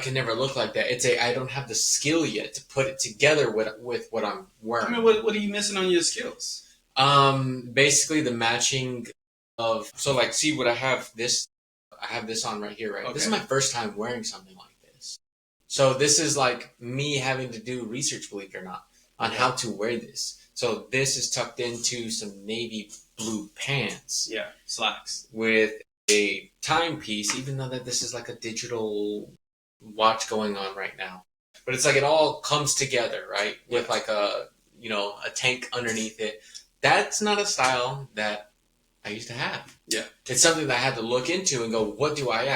can never look like that. It's I don't have the skill yet to put it together with what I'm wearing. I mean, what are you missing on your skills? Basically the matching of, so like, see what I have this on right here, right? Okay. This is my first time wearing something like this. So this is like me having to do research, believe it or not, on how to wear this. So this is tucked into some navy blue pants. Yeah, slacks. With a timepiece, even though that this is like a digital watch going on right now. But it's like it all comes together, right? With like a tank underneath it. That's not a style that I used to have. Yeah. It's something that I had to look into and go, what do I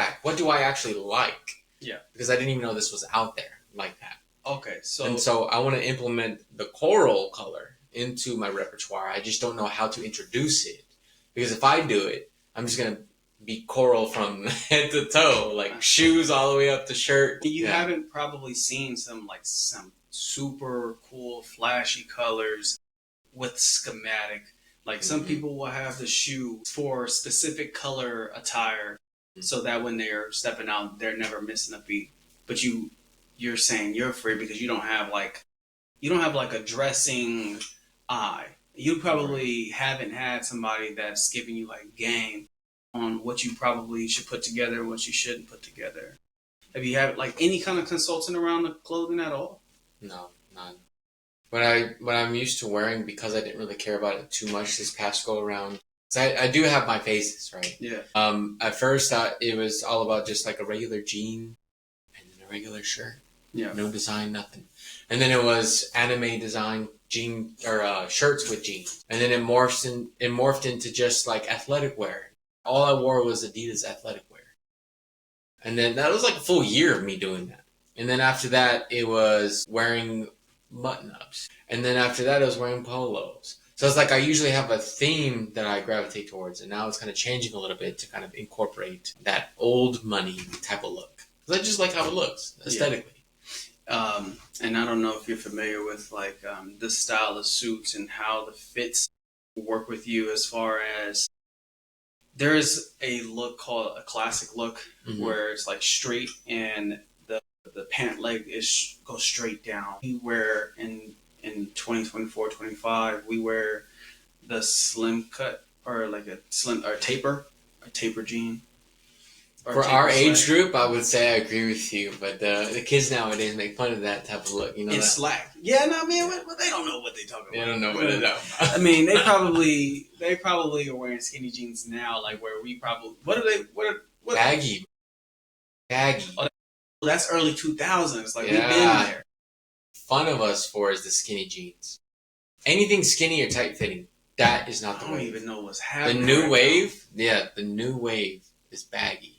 actually like? Yeah. Because I didn't even know this was out there like that. Okay, so I want to implement the coral color into my repertoire. I just don't know how to introduce it. Because if I do it, I'm just going to be coral from head to toe, like shoes all the way up to shirt. You haven't probably seen some super cool flashy colors with schematic. Like some people will have the shoe for specific color attire, so that when they're stepping out, they're never missing a beat. But you're saying you're afraid because you don't have like a dressing eye. You probably haven't had somebody that's giving you like game on what you probably should put together and what you shouldn't put together. Have you had like any kind of consultant around the clothing at all? No, none. What I'm used to wearing, because I didn't really care about it too much this past go around. I do have my phases, right? Yeah. At first, it was all about just like a regular jean and then a regular shirt. Yeah. No design, nothing. And then it was anime design jean or shirts with jeans. And then it morphed into just like athletic wear. All I wore was Adidas athletic wear. And then that was like a full year of me doing that. And then after that, it was wearing button-ups. And then after that, I was wearing polos. So it's like I usually have a theme that I gravitate towards. And now it's kind of changing a little bit to kind of incorporate that old money type of look. Because I just like how it looks aesthetically. Yeah. And I don't know if you're familiar with like this style of suits and how the fits work with you, as far as there is a look called a classic look where it's like straight and the pant leg goes straight down. We wear in 2024, 25, we wear the slim cut or like a slim or taper jean. For our age group, I would say I agree with you, but the kids nowadays make fun of that type of look. You know, it's slack. Yeah, no, man, but they don't know what they talking about. They don't know what they're talking about. I mean, they probably are wearing skinny jeans now, like where we probably what baggy. Oh, that's early 2000s. Like we've been there. Fun of us for is the skinny jeans. Anything skinny or tight fitting, that is not the wave. I don't even know what's happening. The new wave, the new wave is baggy.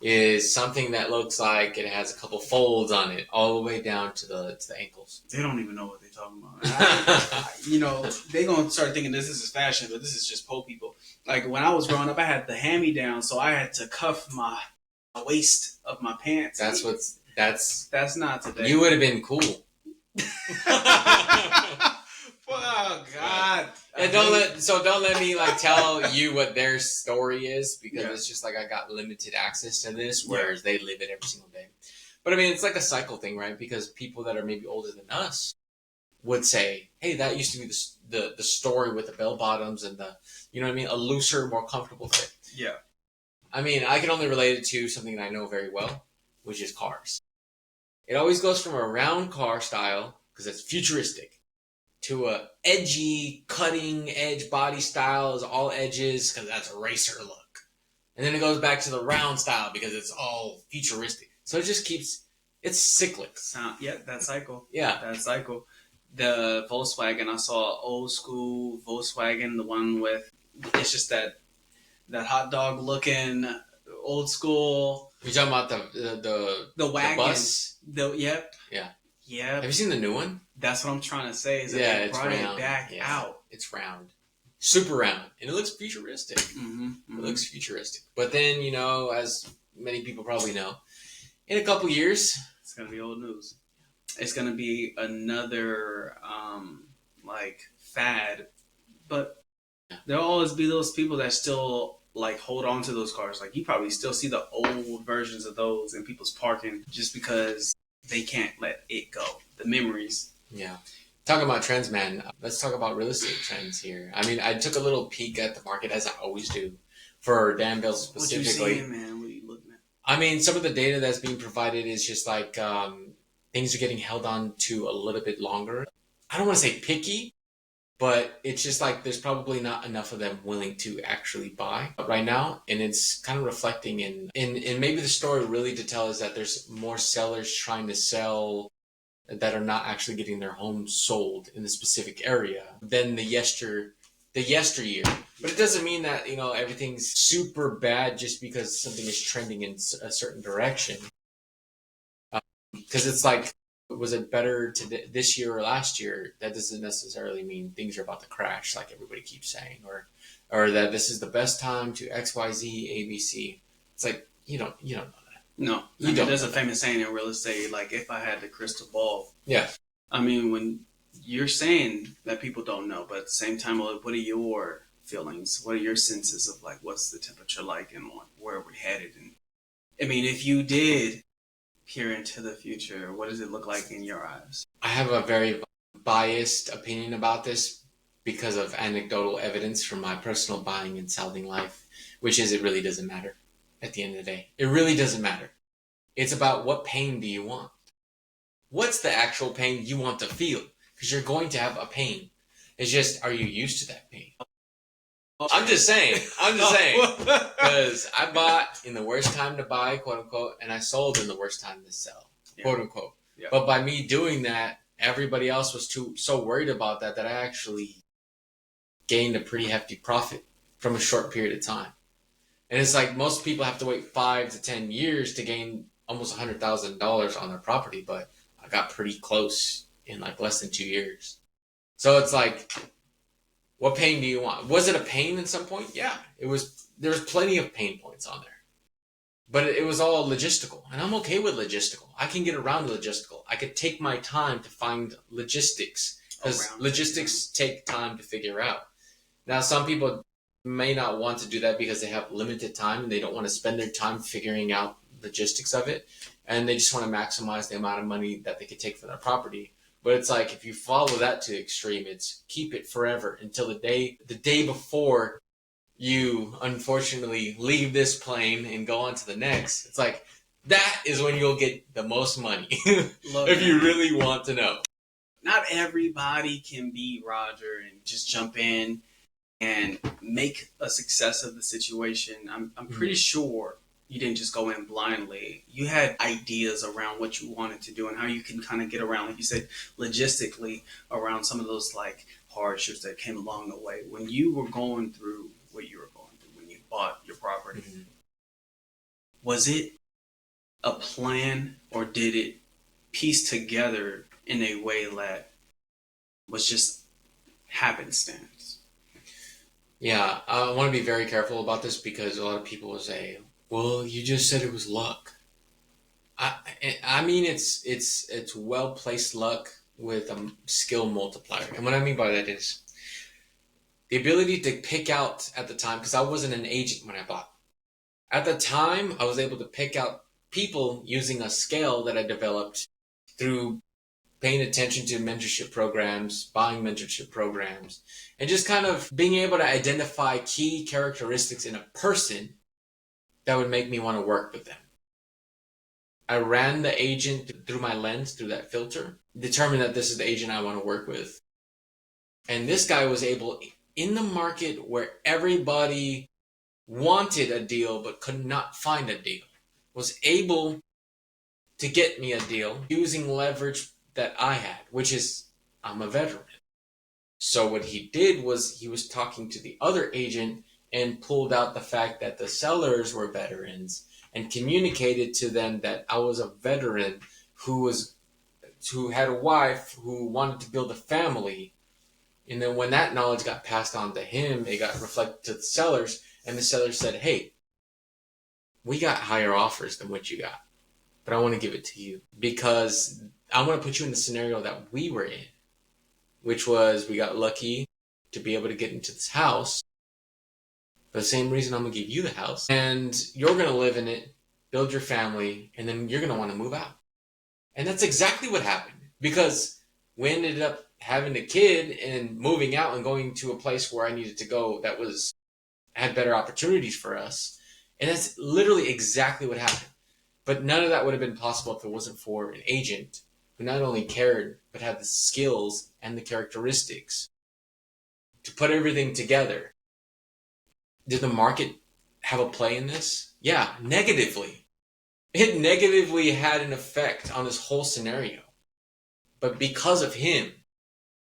Is something that looks like it has a couple folds on it, all the way down to the ankles. They don't even know what they're talking about. They're gonna start thinking this is fashion, but this is just po people. Like when I was growing up, I had the hand-me-down, so I had to cuff my waist of my pants. That's not today. You would have been cool. Oh God! And don't let me like tell you what their story is, because it's just like I got limited access to this, whereas they live it every single day. But I mean, it's like a cycle thing, right? Because people that are maybe older than us would say, "Hey, that used to be the story with the bell bottoms and the, you know what I mean, a looser, more comfortable fit." Yeah. I mean, I can only relate it to something that I know very well, which is cars. It always goes from a round car style, because it's futuristic, to a edgy, cutting-edge body style, is all edges, because that's a racer look. And then it goes back to the round style, because it's all futuristic. So it just keeps, it's cyclic. That cycle. Yeah. That cycle. The Volkswagen, I saw old school Volkswagen, the one with, it's just that hot dog looking, old school. You're talking about the wagon. The bus? Yep. Yeah. Yeah. Have you seen the new one? That's what I'm trying to say. Is that they brought it back out. It's round. Super round. And it looks futuristic. It looks futuristic. But then, as many people probably know, in a couple years, it's going to be old news. It's going to be another, fad. But there'll always be those people that still like hold on to those cars. Like you probably still see the old versions of those in people's parking just because they can't let it go. The memories. Yeah. Talking about trends, man. Let's talk about real estate trends here. I mean, I took a little peek at the market as I always do for Danville specifically. What you seeing, man? What are you looking at? I mean, some of the data that's being provided is just like things are getting held on to a little bit longer. I don't want to say picky, but it's just like there's probably not enough of them willing to actually buy right now. And it's kind of reflecting in maybe the story really to tell is that there's more sellers trying to sell that are not actually getting their homes sold in the specific area than the yesteryear. But it doesn't mean that, you know, everything's super bad just because something is trending in a certain direction. Because it's like, was it better this year or last year? That doesn't necessarily mean things are about to crash, like everybody keeps saying, or that this is the best time to X, Y, Z, A, B, C. It's like you don't know that. No, you don't. There's a famous saying in real estate, like if I had the crystal ball. Yeah. I mean, when you're saying that people don't know, but at the same time, what are your feelings? What are your senses of like what's the temperature like and where we're headed? And I mean, if you did peer into the future, what does it look like in your eyes? I have a very biased opinion about this because of anecdotal evidence from my personal buying and selling life, which is it really doesn't matter at the end of the day. It really doesn't matter. It's about what pain do you want? What's the actual pain you want to feel? Because you're going to have a pain. It's just, are you used to that pain? I'm just saying. Because I bought in the worst time to buy, quote unquote, and I sold in the worst time to sell, quote unquote. Yeah. But by me doing that, everybody else was so worried about that I actually gained a pretty hefty profit from a short period of time. And it's like most people have to wait 5 to 10 years to gain almost $100,000 on their property, but I got pretty close in like less than 2 years. So it's like, what pain do you want? Was it a pain at some point? Yeah, it was. There was plenty of pain points on there. But it was all logistical, and I'm okay with logistical. I can get around logistical. I could take my time to find logistics, because logistics take time to figure out. Now, some people may not want to do that because they have limited time and they don't want to spend their time figuring out logistics of it, and they just want to maximize the amount of money that they could take for their property. But it's like, if you follow that to the extreme, it's keep it forever until the day before you unfortunately leave this plane and go on to the next. It's like, that is when you'll get the most money. If you really want to know. Not everybody can be Roger and just jump in and make a success of the situation. I'm pretty sure you didn't just go in blindly. You had ideas around what you wanted to do and how you can kind of get around, like you said, logistically around some of those like hardships that came along the way. When you were going through what you were going through, when you bought your property, was it a plan or did it piece together in a way that was just happenstance? Yeah, I want to be very careful about this because a lot of people will say, well, you just said it was luck. I mean, it's well-placed luck with a skill multiplier. And what I mean by that is the ability to pick out at the time, because I wasn't an agent when I bought. At the time, I was able to pick out people using a scale that I developed through paying attention to mentorship programs, buying mentorship programs, and just kind of being able to identify key characteristics in a person that would make me want to work with them. I ran the agent through my lens, through that filter, determined that this is the agent I want to work with. And this guy was able, in the market where everybody wanted a deal but could not find a deal, was able to get me a deal using leverage that I had, which is, I'm a veteran. So what he did was he was talking to the other agent and pulled out the fact that the sellers were veterans and communicated to them that I was a veteran who had a wife who wanted to build a family. And then when that knowledge got passed on to him, it got reflected to the sellers, and the sellers said, hey, we got higher offers than what you got, but I want to give it to you because I want to put you in the scenario that we were in, which was we got lucky to be able to get into this house For the same reason I'm going to give you the house. And you're going to live in it, build your family, and then you're going to want to move out. And that's exactly what happened. Because we ended up having a kid and moving out and going to a place where I needed to go that had better opportunities for us. And that's literally exactly what happened. But none of that would have been possible if it wasn't for an agent who not only cared, but had the skills and the characteristics to put everything together. Did the market have a play in this? Yeah, negatively. It negatively had an effect on this whole scenario. But because of him,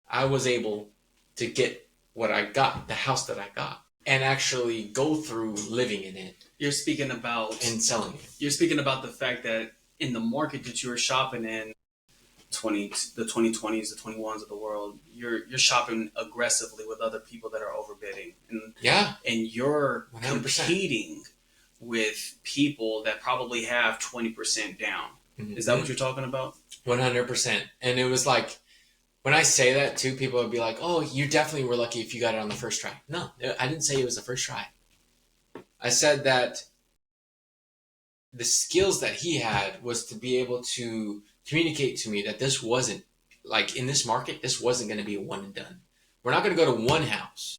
I was able to get what I got, the house that I got, and actually go through living in it. You're speaking about and selling it. You're speaking about the fact that in the market that you were shopping in, the 2020s, the 21s of the world, you're shopping aggressively with other people that are overbidding, and you're 100%. competing with people that probably have 20% down. Mm-hmm. Is that what you're talking about? 100%. And it was like, when I say that too, people would be like, "Oh, you definitely were lucky if you got it on the first try." No, I didn't say it was the first try. I said that the skills that he had was to be able to communicate to me that this wasn't, like in this market, this wasn't going to be a one and done. We're not going to go to one house,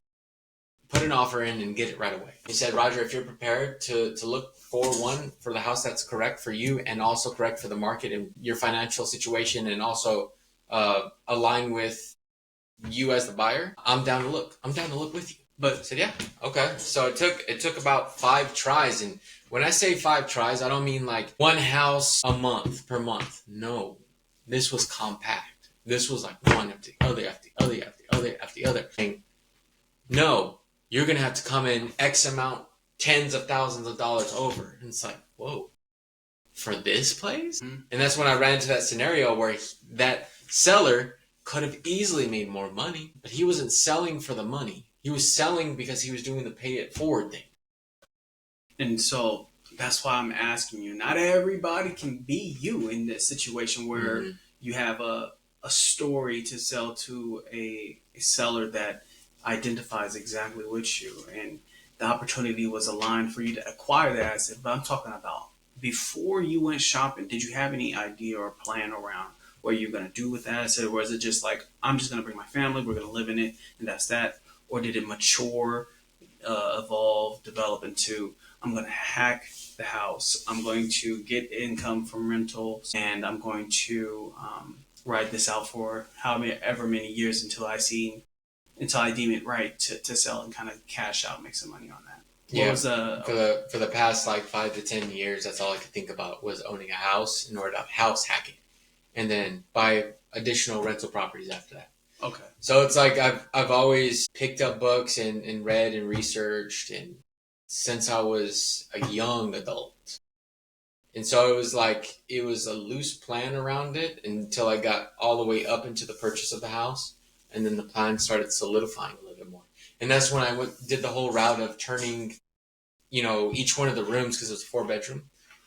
put an offer in and get it right away. He said, "Roger, if you're prepared to look for the house that's correct for you and also correct for the market and your financial situation and also align with you as the buyer, I'm down to look. I'm down to look with you." But I said, "Yeah, okay." So it took about 5 tries. And when I say 5 tries, I don't mean like one house a month per month. No, this was compact. This was like one after the other, after the other, after the other, after the other. And no, you're going to have to come in X amount, tens of thousands of dollars over. And it's like, whoa, for this place? Mm-hmm. And that's when I ran into that scenario where that seller could have easily made more money, but he wasn't selling for the money. He was selling because he was doing the pay it forward thing. And so that's why I'm asking you. Not everybody can be you in this situation where you have a story to sell to a seller that identifies exactly with you, and the opportunity was aligned for you to acquire the asset. But I'm talking about before you went shopping, did you have any idea or plan around what you're going to do with the asset? Or is it just like, I'm just going to bring my family, we're going to live in it, and that's that? Or did it mature, evolve, develop into, I'm going to hack the house, I'm going to get income from rentals, and I'm going to ride this out for however many years until I deem it right to sell and kind of cash out, make some money on that? For the past like 5 to 10 years, that's all I could think about was owning a house in order to house hack it, and then buy additional rental properties after that. Okay. So it's like I've always picked up books and read and researched and since I was a young adult. And so it was a loose plan around it until I got all the way up into the purchase of the house, and then the plan started solidifying a little bit more. And that's when I did the whole route of turning, each one of the rooms, because it was a 4-bedroom,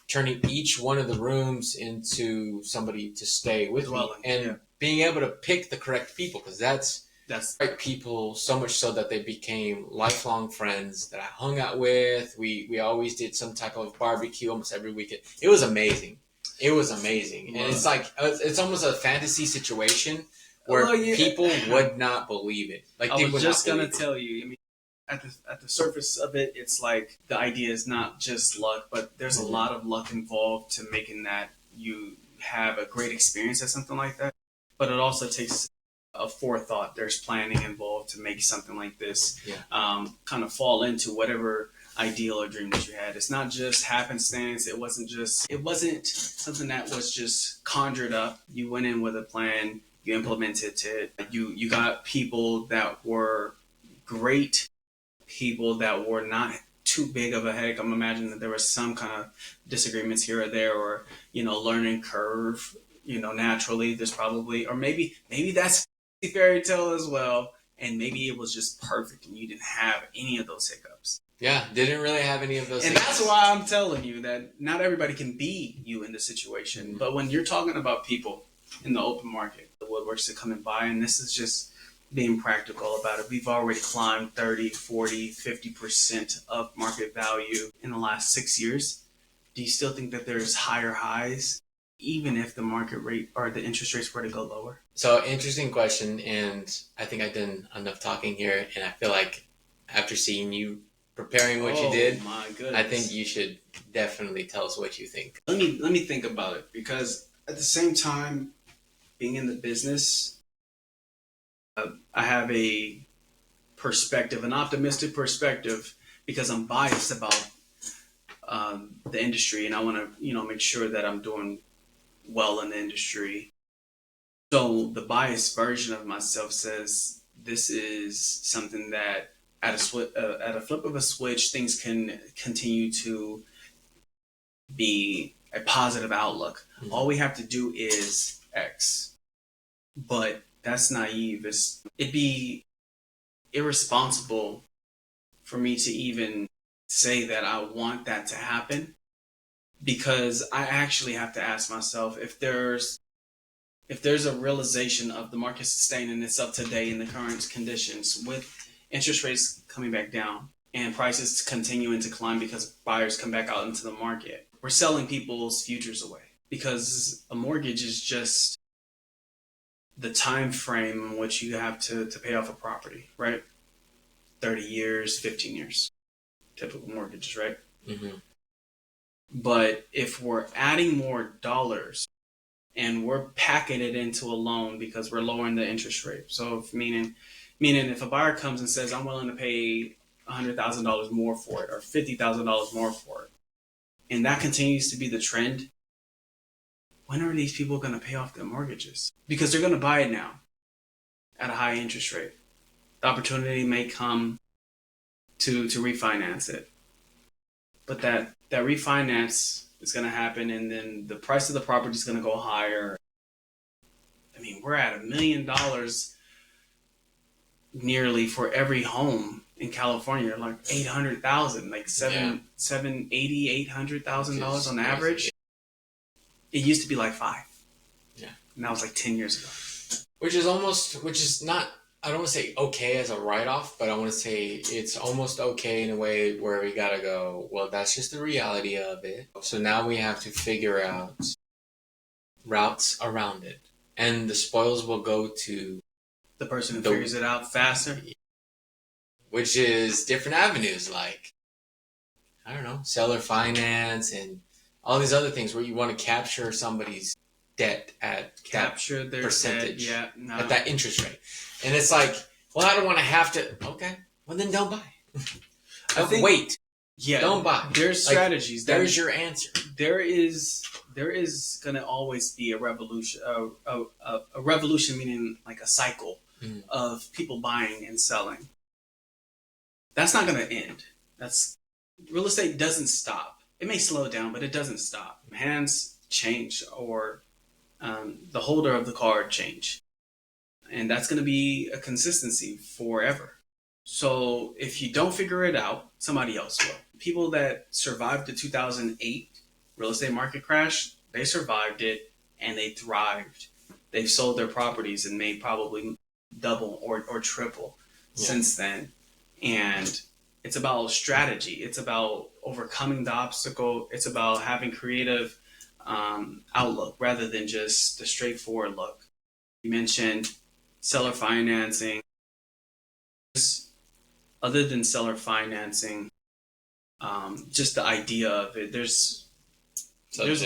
turning each one of the rooms into somebody to stay with me, and being able to pick the correct people, because that's the right people, so much so that they became lifelong friends that I hung out with. We always did some type of barbecue almost every weekend. It was amazing. It was amazing. And it's like, it's almost a fantasy situation where people would not believe it. Like, I was just going to tell you, I mean, at the surface of it, it's like the idea is not just luck, but there's a lot of luck involved to making that you have a great experience at something like that. But it also takes a forethought. There's planning involved to make something like this kind of fall into whatever ideal or dream that you had. It's not just happenstance. It wasn't something that was just conjured up. You went in with a plan. You implemented it. You got people that were great, people that were not too big of a headache. I'm imagining that there was some kind of disagreements here or there, or learning curve. Naturally, there's probably, or maybe that's a fairy tale as well, and maybe it was just perfect and you didn't have any of those hiccups. Yeah, didn't really have any of those hiccups. And that's why I'm telling you that not everybody can be you in this situation. Mm-hmm. But when you're talking about people in the open market, the woodworks that come and buy, and this is just being practical about it, we've already climbed 30, 40, 50% of market value in the last 6 years. Do you still think that there's higher highs, even if the market rate or the interest rates were to go lower? So, interesting question, and I think I've done enough talking here, and I feel like after seeing you preparing what you did, my goodness. I think you should definitely tell us what you think. Let me think about it, because at the same time, being in the business, I have a perspective, an optimistic perspective, because I'm biased about the industry, and I want to, make sure that I'm doing well in the industry. So the biased version of myself says this is something that at a flip of a switch, things can continue to be a positive outlook. Mm-hmm. All we have to do is X. But that's naive. It'd be irresponsible for me to even say that I want that to happen, because I actually have to ask myself if there's a realization of the market sustaining itself today in the current conditions, with interest rates coming back down and prices continuing to climb because buyers come back out into the market. We're selling people's futures away, because a mortgage is just the time frame in which you have to pay off a property, right? 30 years, 15 years, typical mortgages, right? Mm-hmm. But if we're adding more dollars and we're packing it into a loan because we're lowering the interest rate, so meaning if a buyer comes and says, I'm willing to pay $100,000 more for it or $50,000 more for it, and that continues to be the trend, when are these people going to pay off their mortgages? Because they're going to buy it now at a high interest rate. The opportunity may come to refinance it. But that refinance is going to happen, and then the price of the property is going to go higher. I mean, we're at $1 million nearly for every home in California, like $800,000, like $800,000 on average. It used to be like 5. Yeah. And that was like 10 years ago. Which is not, I don't want to say okay as a write-off, but I want to say it's almost okay in a way where we got to go, well, that's just the reality of it. So now we have to figure out routes around it. And the spoils will go to the person who figures it out faster. Which is different avenues, like, I don't know, seller finance and all these other things where you want to capture somebody's debt at their percentage, debt, at that interest rate. And it's like, well, I don't want to have to. Okay, well then don't buy. Wait. Yeah, don't buy. There's strategies. There's your answer. There is going to always be a revolution. A revolution meaning like a cycle of people buying and selling. That's not going to end. Real estate doesn't stop. It may slow down, but it doesn't stop. Hands change, or the holder of the card change. And that's going to be a consistency forever. So if you don't figure it out, somebody else will. People that survived the 2008 real estate market crash, they survived it and they thrived. They've sold their properties and made probably double or triple since then. And it's about strategy. It's about overcoming the obstacle. It's about having creative outlook rather than just the straightforward look. You mentioned seller financing. Other than seller financing, just the idea of it, there's layers.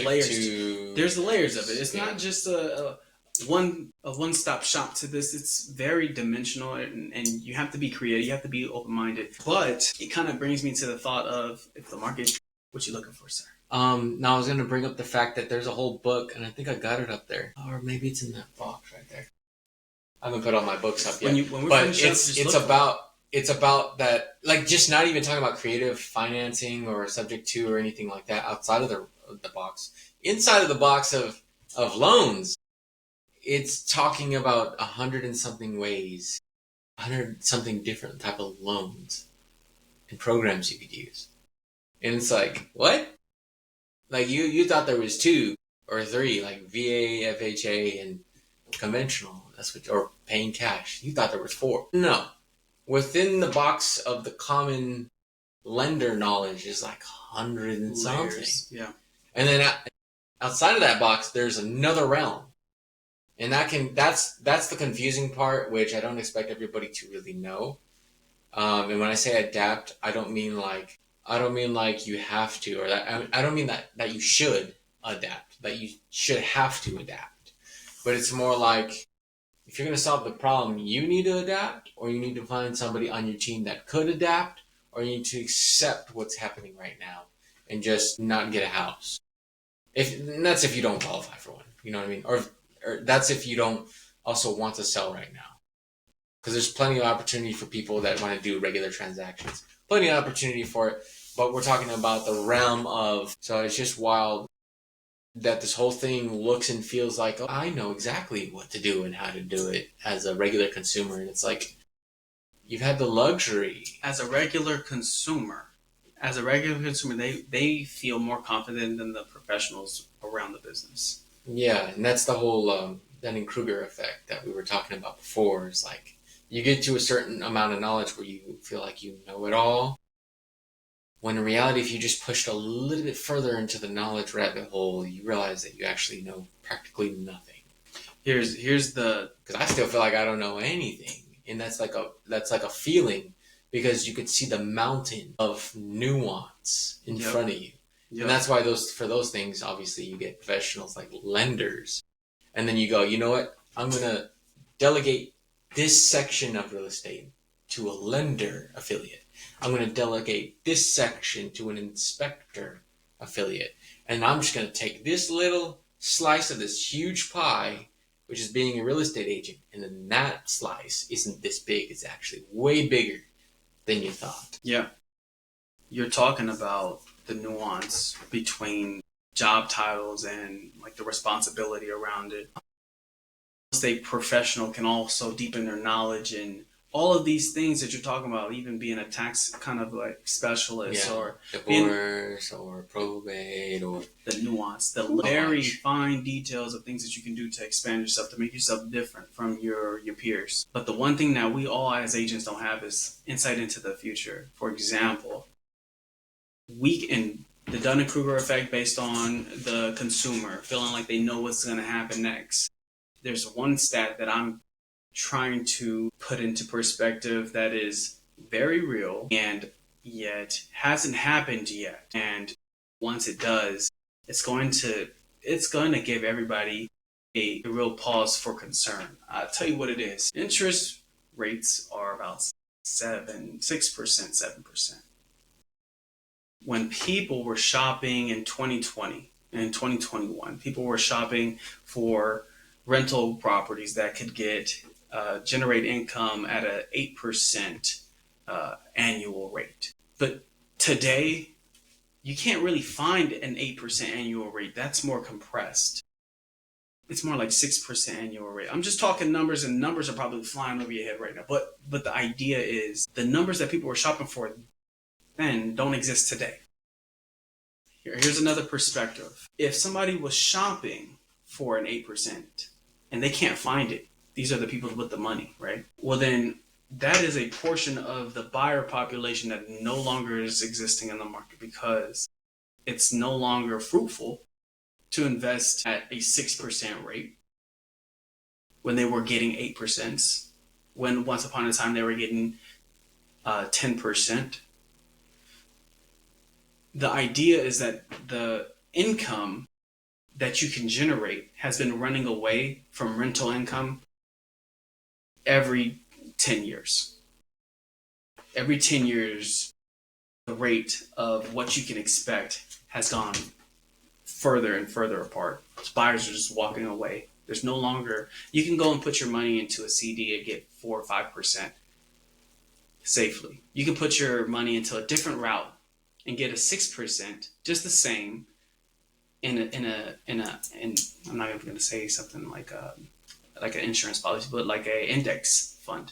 There's layers of it. It's not just a one-stop shop to this. It's very dimensional, and you have to be creative. You have to be open-minded. But it kind of brings me to the thought of, if the market, what you looking for, sir? Now I was going to bring up the fact that there's a whole book, and I think I got it up there, or maybe it's in that box right there. I haven't put all my books up yet, but it's about that, like, just not even talking about creative financing or subject to or anything like that outside of the box. Inside of the box of loans, it's talking about 100 and something ways, 100 something different type of loans and programs you could use. And it's like, what? Like, you thought there was 2 or 3, like VA, FHA, and conventional. That's what, or paying cash. You thought there was 4. No. Within the box of the common lender knowledge is like 100 and something. Yeah. And then outside of that box, there's another realm. And that's the confusing part, which I don't expect everybody to really know. And when I say adapt, I don't mean like you have to, or that I don't mean that you should adapt, that you should have to adapt. But it's more like, if you're going to solve the problem, you need to adapt, or you need to find somebody on your team that could adapt, or you need to accept what's happening right now and just not get a house. And that's if you don't qualify for one. You know what I mean? Or that's if you don't also want to sell right now. Because there's plenty of opportunity for people that want to do regular transactions. Plenty of opportunity for it. But we're talking about the realm of... So it's just wild that this whole thing looks and feels like, oh, I know exactly what to do and how to do it as a regular consumer. And it's like, you've had the luxury. As a regular consumer, they feel more confident than the professionals around the business. Yeah, and that's the whole Dunning-Kruger effect that we were talking about before. It's like, you get to a certain amount of knowledge where you feel like you know it all. When in reality, if you just pushed a little bit further into the knowledge rabbit hole, you realize that you actually know practically nothing. Here's the... Because I still feel like I don't know anything. And that's like a feeling, because you could see the mountain of nuance in front of you. Yep. And that's why for those things, obviously, you get professionals like lenders. And then you go, you know what? I'm going to delegate this section of real estate to a lender affiliate. I'm going to delegate this section to an inspector affiliate. And I'm just going to take this little slice of this huge pie, which is being a real estate agent. And then that slice isn't this big. It's actually way bigger than you thought. Yeah. You're talking about the nuance between job titles and like the responsibility around it. Real estate professional can also deepen their knowledge in all of these things that you're talking about, even being a tax kind of like specialist, or divorce or probate, or the nuance, the very fine details of things that you can do to expand yourself, to make yourself different from your peers. But the one thing that we all as agents don't have is insight into the future. For example, in the Dunning-Kruger effect based on the consumer feeling like they know what's going to happen next. There's one stat that I'm trying to put into perspective that is very real and yet hasn't happened yet. And once it does, it's going to give everybody a real pause for concern. I'll tell you what it is. Interest rates are about 7%. When people were shopping in 2020 and 2021, people were shopping for rental properties that could generate income at an 8% annual rate. But today, you can't really find an 8% annual rate. That's more compressed. It's more like 6% annual rate. I'm just talking numbers, and numbers are probably flying over your head right now. But the idea is the numbers that people were shopping for then don't exist today. Here's another perspective. If somebody was shopping for an 8% and they can't find it, these are the people with the money, right? Well, then that is a portion of the buyer population that no longer is existing in the market, because it's no longer fruitful to invest at a 6% rate when they were getting 8%, when once upon a time they were getting 10%. The idea is that the income that you can generate has been running away from rental income every 10 years. Every 10 years, the rate of what you can expect has gone further and further apart. Buyers are just walking away. There's no longer, you can go and put your money into a CD and get 4 or 5% safely. You can put your money into a different route and get a 6%, just the same, in I'm not even going to say something like an insurance policy, but like a index fund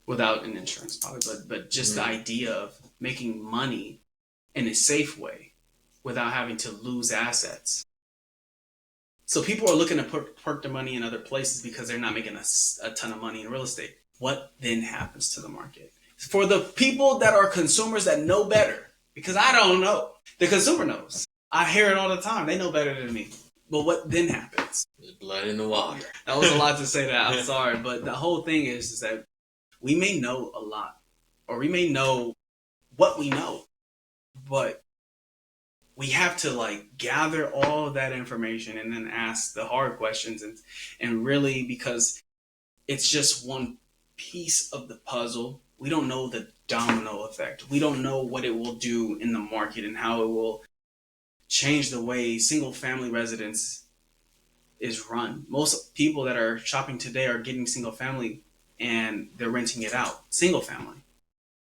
without an insurance policy, but just the idea of making money in a safe way without having to lose assets. So people are looking to park their money in other places because they're not making a ton of money in real estate. What then happens to the market? For the people that are consumers that know better, because I don't know. The consumer knows. I hear it all the time. They know better than me. But what then happens? There's blood in the water. That was a lot to say that. I'm sorry. But the whole thing is that we may know a lot, or we may know what we know, but we have to like gather all of that information and then ask the hard questions and really, because it's just one piece of the puzzle. We don't know the domino effect. We don't know what it will do in the market and how it will change the way single family residence is run. Most people that are shopping today are getting single family and they're renting it out. Single family.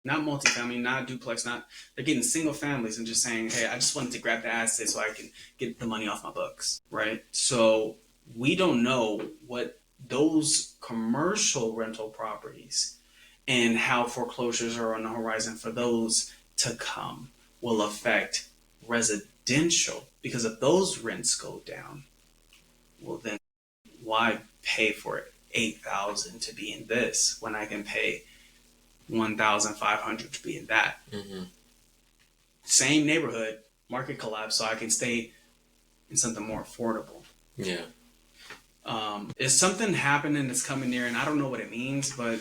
Not multifamily, not duplex, they're getting single families and just saying, hey, I just wanted to grab the asset so I can get the money off my books, right? So we don't know what those commercial rental properties and how foreclosures are on the horizon for those to come will affect residential. Because if those rents go down, well then why pay for it $8,000 to be in this when I can pay $1,500 to be in that? Mm-hmm. Same neighborhood, market collapse, so I can stay in something more affordable. Yeah. Is something happening that's coming near, and I don't know what it means, but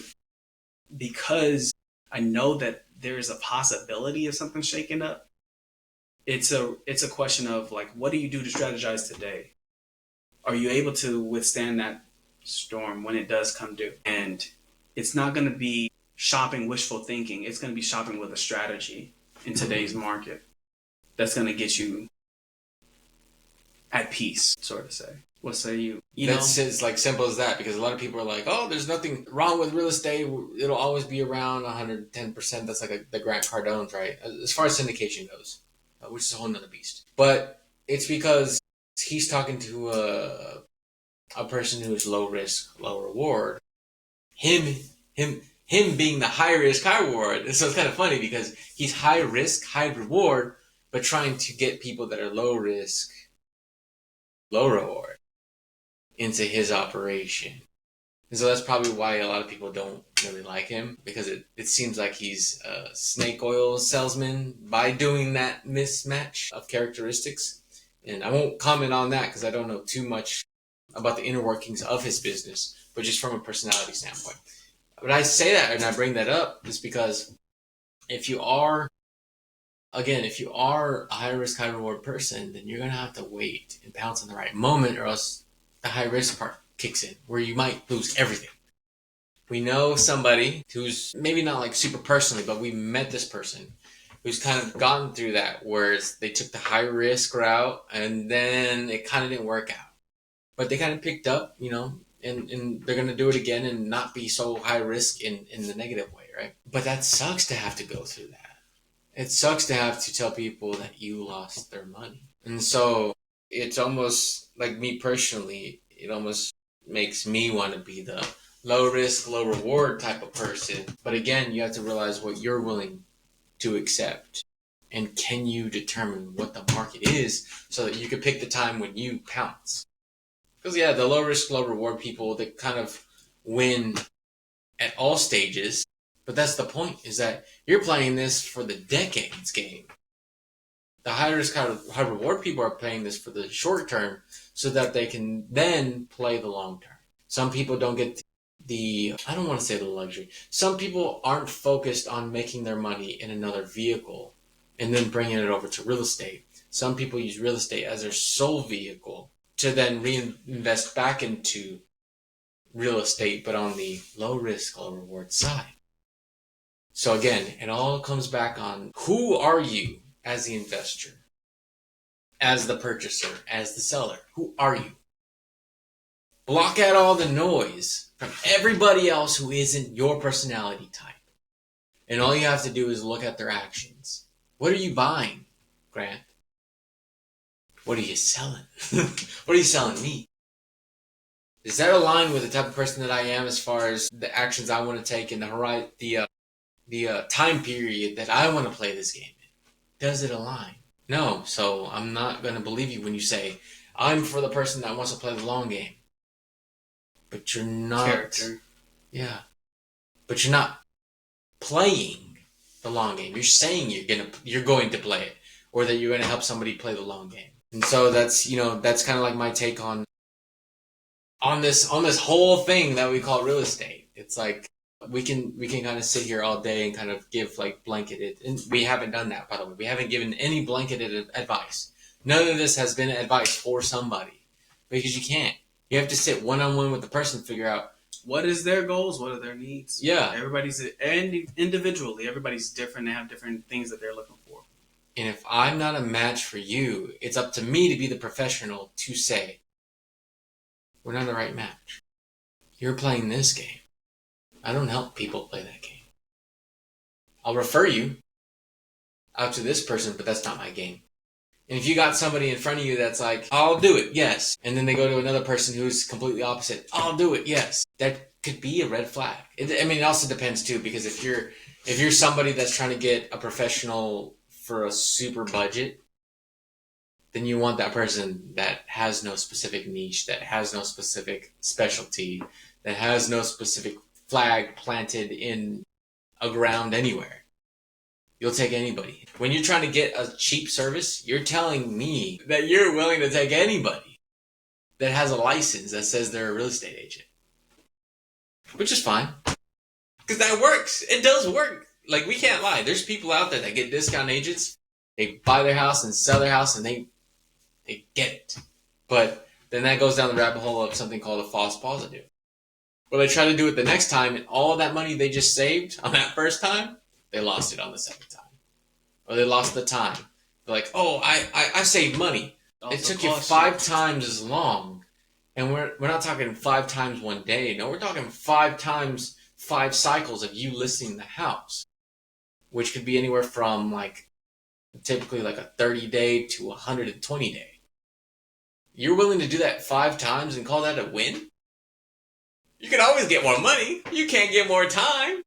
because I know that there is a possibility of something shaking up, it's a question of like, what do you do to strategize today? Are you able to withstand that storm when it does come due? And it's not going to be shopping wishful thinking. It's going to be shopping with a strategy in today's market that's going to get you at peace, sort of say. What say you? That's it's like simple as that, because a lot of people are like, oh, there's nothing wrong with real estate. It'll always be around 110%. That's like the Grant Cardone's, right? As far as syndication goes, which is a whole nother beast. But it's because he's talking to a person who's low risk, low reward. Him being the high risk, high reward. So it's kind of funny because he's high risk, high reward, but trying to get people that are low risk, low reward into his operation. And so that's probably why a lot of people don't really like him, because it seems like he's a snake oil salesman by doing that mismatch of characteristics. And I won't comment on that because I don't know too much about the inner workings of his business, but just from a personality standpoint. But I say that and I bring that up is because if you are a high risk, high reward person, then you're going to have to wait and pounce on the right moment, or else the high risk part kicks in where you might lose everything. We know somebody who's maybe not like super personally, but we met this person who's kind of gone through that, where they took the high risk route and then it kind of didn't work out. But they kind of picked up, and they're going to do it again and not be so high risk in the negative way, right? But that sucks to have to go through that. It sucks to have to tell people that you lost their money. And so it's almost like me personally, it almost makes me want to be the low risk, low reward type of person. But again, you have to realize what you're willing to accept. And can you determine what the market is so that you can pick the time when you pounce? Because yeah, the low risk, low reward people, they kind of win at all stages. But that's the point, is that you're playing this for the decades game. The high risk, high reward people are playing this for the short term so that they can then play the long term. Some people don't get I don't want to say the luxury. Some people aren't focused on making their money in another vehicle and then bringing it over to real estate. Some people use real estate as their sole vehicle to then reinvest back into real estate, but on the low risk, low reward side. So again, it all comes back on, who are you as the investor, as the purchaser, as the seller? Who are you? Block out all the noise from everybody else who isn't your personality type. And all you have to do is look at their actions. What are you buying, Grant? What are you selling? What are you selling me? Does that align with the type of person that I am as far as the actions I want to take and the time period that I want to play this game in? Does it align? No, so I'm not going to believe you when you say, I'm for the person that wants to play the long game. But you're not. Character. Yeah. But you're not playing the long game. You're saying you're going to play it, or that you're going to help somebody play the long game. And so that's kind of like my take on this whole thing that we call real estate. It's like we can kind of sit here all day and kind of give like blanketed, and we haven't done that, by the way. We haven't given any blanketed advice. None of this has been advice for somebody, because you can't. You have to sit one-on-one with the person and figure out what is their goals, what are their needs. Yeah. And individually, everybody's different. They have different things that they're looking for. And if I'm not a match for you, it's up to me to be the professional to say, we're not the right match. You're playing this game. I don't help people play that game. I'll refer you out to this person, but that's not my game. And if you got somebody in front of you that's like, I'll do it, yes. And then they go to another person who's completely opposite, I'll do it, yes. That could be a red flag. It also depends too, because if you're somebody that's trying to get a professional for a super budget, then you want that person that has no specific niche, that has no specific specialty, that has no specific flag planted in a ground anywhere. You'll take anybody. When you're trying to get a cheap service, you're telling me that you're willing to take anybody that has a license that says they're a real estate agent. Which is fine. Because that works. It does work. Like, we can't lie. There's people out there that get discount agents. They buy their house and sell their house, and they get it. But then that goes down the rabbit hole of something called a false positive. Well, they try to do it the next time, and all that money they just saved on that first time, they lost it on the second time. Or they lost the time. They're like, oh, I saved money. It took you 5 times as long. And we're not talking 5 times one day. No, we're talking 5 times 5 cycles of you listing the house. Which could be anywhere from typically a 30-day to 120-day. You're willing to do that 5 times and call that a win? You can always get more money. You can't get more time.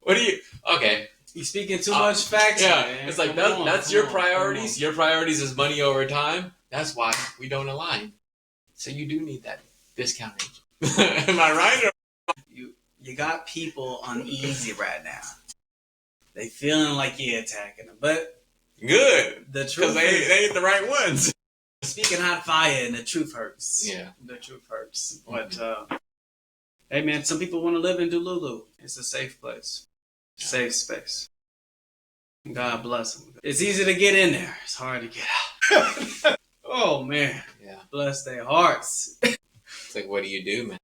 Okay. You're speaking too much facts, yeah, man. it's like that's your priorities. Your priorities is money over time. That's why we don't align. So you do need that discount agent. Am I right? You got people uneasy right now. They feeling like you're attacking them, but good. The truth, because they ain't the right ones. Speaking hot fire, and the truth hurts. Yeah, the truth hurts. But hey, man, some people want to live in Delulu. It's a safe place. Safe space. God bless them. It's easy to get in there. It's hard to get out. Oh, man. Yeah. Bless their hearts. It's like, what do you do, man?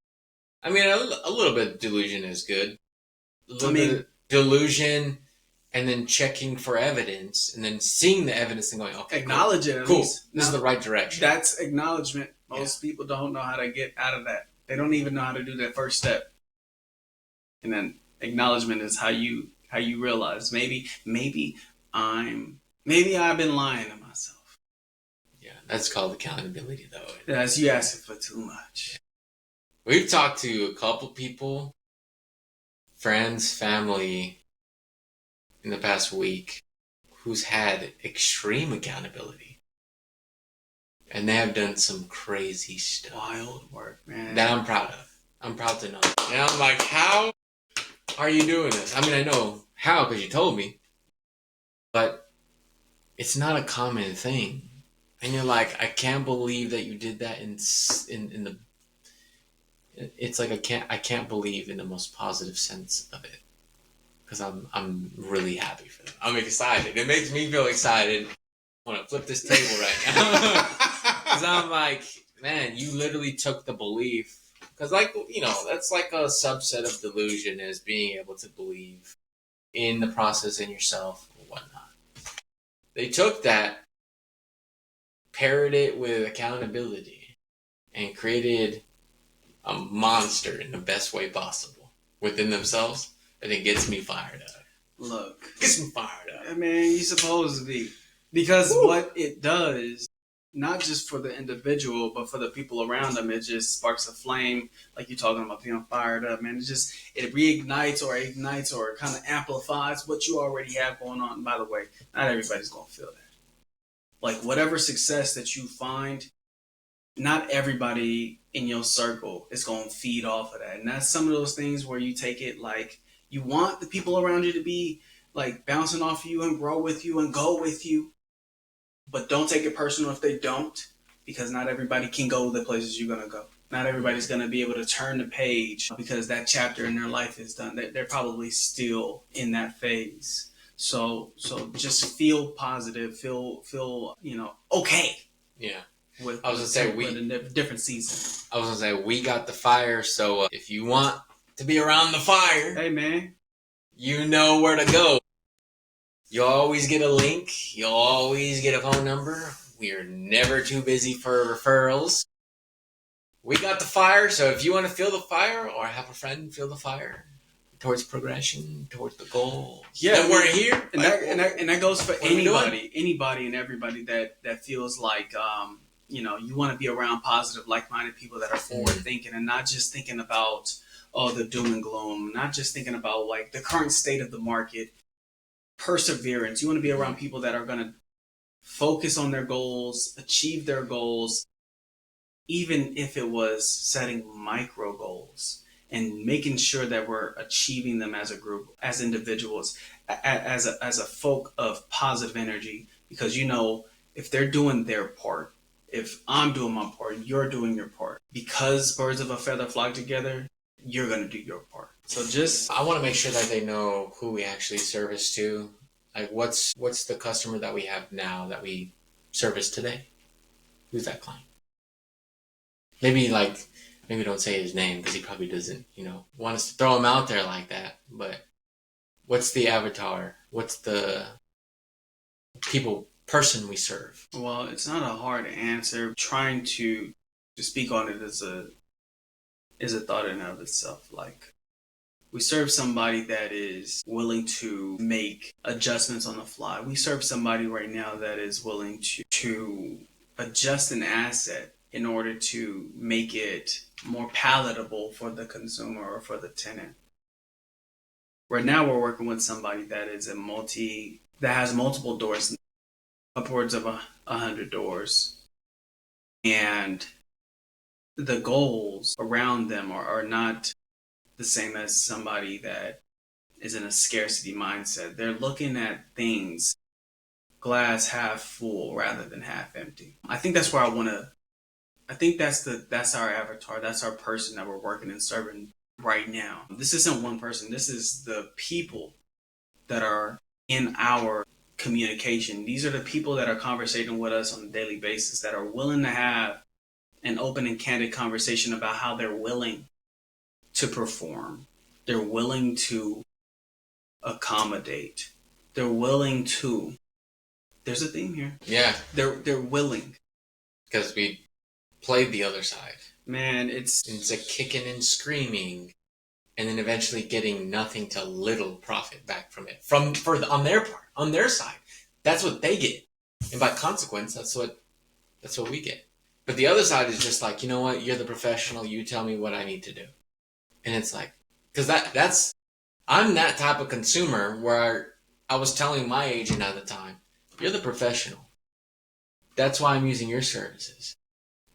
I mean, a little bit of delusion is good. A little bit of delusion, and then checking for evidence, and then seeing the evidence and going, okay, acknowledge it. Cool. This is the right direction. That's acknowledgement. Most people don't know how to get out of that. They don't even know how to do that first step. And then acknowledgement is how you realize maybe I've been lying to myself. Yeah, that's called accountability, though. That's you asking for too much. We've talked to a couple people, friends, family, in the past week, who's had extreme accountability, and they have done some crazy stuff. Wild work, man. That I'm proud of. I'm proud to know. And I'm like, how are you doing this? I mean, I know how because you told me, but it's not a common thing. And you're like, I can't believe that you did that in the. It's like I can't believe in the most positive sense of it, because I'm really happy for them. I'm excited. It makes me feel excited. I want to flip this table right now because I'm like, man, you literally took the belief. Because, that's like a subset of delusion, is being able to believe in the process, in yourself, and whatnot. They took that, paired it with accountability, and created a monster in the best way possible within themselves, and it gets me fired up. Look. Gets me fired up. Man, you're supposed to be. Because what it does, not just for the individual, but for the people around them, it just sparks a flame, like you're talking about being fired up, man. It reignites or ignites or kind of amplifies what you already have going on. And by the way, not everybody's going to feel that. Like, whatever success that you find, not everybody in your circle is going to feed off of that. And that's some of those things where you take it like you want the people around you to be like bouncing off you and grow with you and go with you. But don't take it personal if they don't, because not everybody can go the places you're going to go. Not everybody's going to be able to turn the page because that chapter in their life is done. They're probably still in that phase. So just feel positive, feel okay. Yeah. With I was gonna say with a different season. I was gonna say we got the fire, so if you want to be around the fire, hey man, you know where to go. You'll always get a link. You'll always get a phone number. We are never too busy for referrals. We got the fire, so if you want to feel the fire or have a friend feel the fire towards progression, towards the goal, then we're here. And that goes for anybody and everybody that feels like you want to be around positive, like-minded people that are forward-thinking and not just thinking about the doom and gloom, not just thinking about like the current state of the market. Perseverance. You want to be around people that are going to focus on their goals, achieve their goals, even if it was setting micro goals and making sure that we're achieving them as a group, as individuals, as a folk of positive energy. Because if they're doing their part, if I'm doing my part, you're doing your part. Because birds of a feather flock together, you're going to do your part. So I want to make sure that they know who we actually service to. Like what's the customer that we have now that we service today? Who's that client? Maybe don't say his name because he probably doesn't, want us to throw him out there like that. But what's the avatar? What's the person we serve? Well, it's not a hard answer. Trying to speak on it is a thought in and of itself. Like, we serve somebody that is willing to make adjustments on the fly. We serve somebody right now that is willing to adjust an asset in order to make it more palatable for the consumer or for the tenant. Right now, we're working with somebody that is that has multiple doors, upwards of 100 doors, and the goals around them are not the same as somebody that is in a scarcity mindset. They're looking at things glass half full rather than half empty. I think that's where I think that's our avatar. That's our person that we're working and serving right now. This isn't one person. This is the people that are in our communication. These are the people that are conversating with us on a daily basis, that are willing to have an open and candid conversation about how they're willing to perform. They're willing to accommodate. They're willing to. There's a theme here. Yeah. They're willing. Because we played the other side. Man, it's a kicking and screaming, and then eventually getting nothing to little profit back from it. On their part, on their side, that's what they get, and by consequence, that's what we get. But the other side is just like, you know what? You're the professional. You tell me what I need to do. And it's like, because I'm that type of consumer where I was telling my agent at the time, you're the professional. That's why I'm using your services.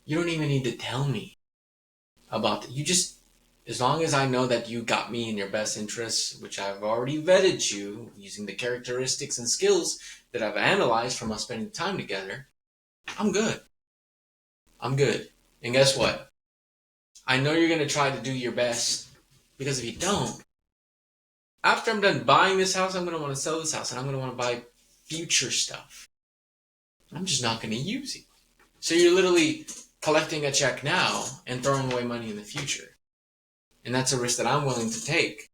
You don't even need to tell me about it. You just, as long as I know that you got me in your best interests, which I've already vetted you using the characteristics and skills that I've analyzed from us spending time together, I'm good. I'm good. And guess what? I know you're going to try to do your best, because if you don't, after I'm done buying this house, I'm going to want to sell this house, and I'm going to want to buy future stuff. I'm just not going to use it. So you're literally collecting a check now and throwing away money in the future. And that's a risk that I'm willing to take.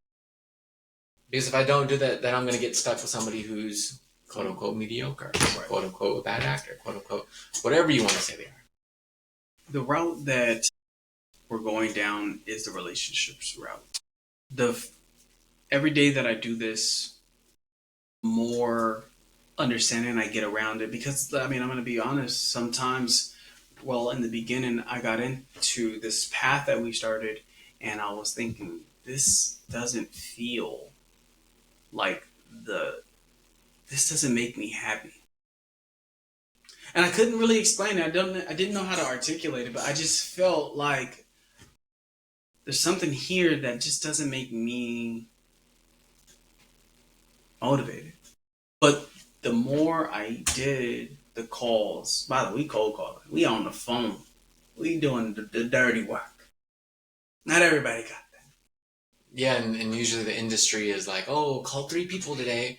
Because if I don't do that, then I'm going to get stuck with somebody who's quote-unquote mediocre, quote-unquote a bad actor, quote-unquote whatever you want to say they are. The route that we're going down is the relationships route. Every day that I do this, more understanding I get around it. Because, I'm going to be honest, sometimes, in the beginning, I got into this path that we started, and I was thinking, this doesn't feel like this doesn't make me happy. And I couldn't really explain it. I didn't know how to articulate it, but I just felt like there's something here that just doesn't make me motivated. But the more I did the calls, by the way, we cold calling. We on the phone. We doing the dirty work. Not everybody got that. Yeah, and usually the industry is like, oh, call 3 people today.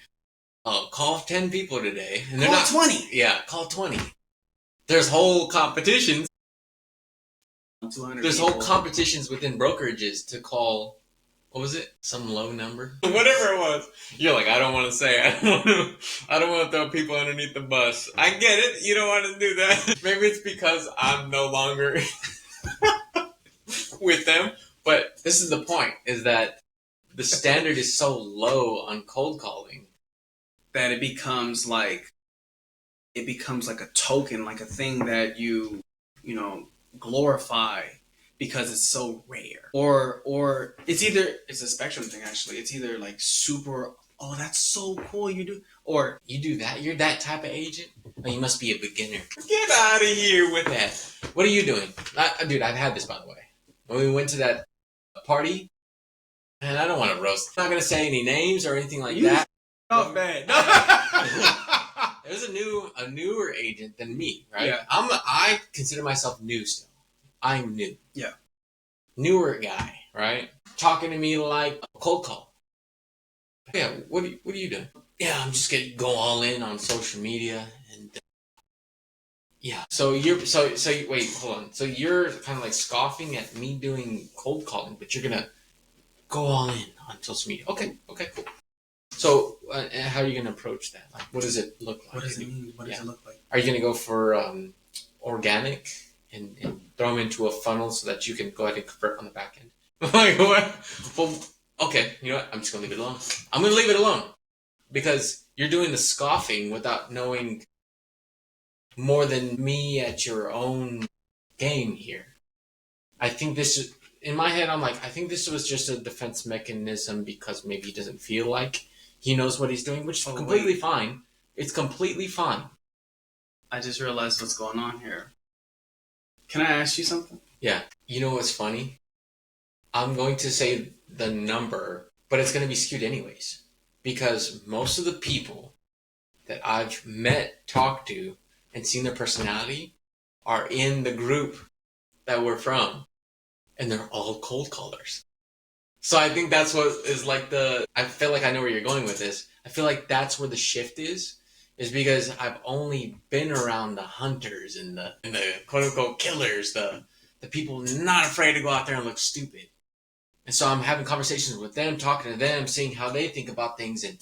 Oh, call 10 people today. And they're Call not 20. Yeah, call 20. There's whole competitions. 200 There's people. whole competitions within brokerages to call, what was it? Some low number? Whatever it was. You're like, I don't want to say. I don't want to throw people underneath the bus. I get it. You don't want to do that. Maybe it's because I'm no longer with them. But this is the point, is that the standard is so low on cold calling that it becomes like a token, like a thing that you glorify because it's so rare. Or it's a spectrum thing actually. It's either like super, oh that's so cool you do, or you do that, you're that type of agent? Oh, you must be a beginner. Get out of here with that. What are you doing? Dude, I've had this, by the way. When we went to that party, and I don't want to roast. I'm not going to say any names or anything like that. Not bad. There's a newer agent than me, right? Yeah. I consider myself new still. I'm new. Yeah. Newer guy, right? Talking to me like a cold call. Yeah, what are you doing? Yeah, I'm just gonna go all in on social media and yeah. So wait, hold on. So you're kind of like scoffing at me doing cold calling, but you're gonna go all in on social media. Okay, cool. So how are you gonna approach that? Like, what does it look like? What does it mean? What does it look like? Are you gonna go for organic and throw them into a funnel so that you can go ahead and convert on the back end? Like what? Well, okay. You know what? I'm just gonna leave it alone. I'm gonna leave it alone because you're doing the scoffing without knowing more than me at your own game here. I think this is, in my head, I'm like, I think this was just a defense mechanism because maybe he doesn't feel like he knows what he's doing, which is completely fine. It's completely fine. I just realized what's going on here. Can I ask you something? Yeah. You know what's funny? I'm going to say the number, but it's going to be skewed anyways. Because most of the people that I've met, talked to, and seen their personality are in the group that we're from. And they're all cold callers. So I think that's what is like I feel like I know where you're going with this. I feel like that's where the shift is because I've only been around the hunters and the quote unquote killers, the people not afraid to go out there and look stupid. And so I'm having conversations with them, talking to them, seeing how they think about things. And,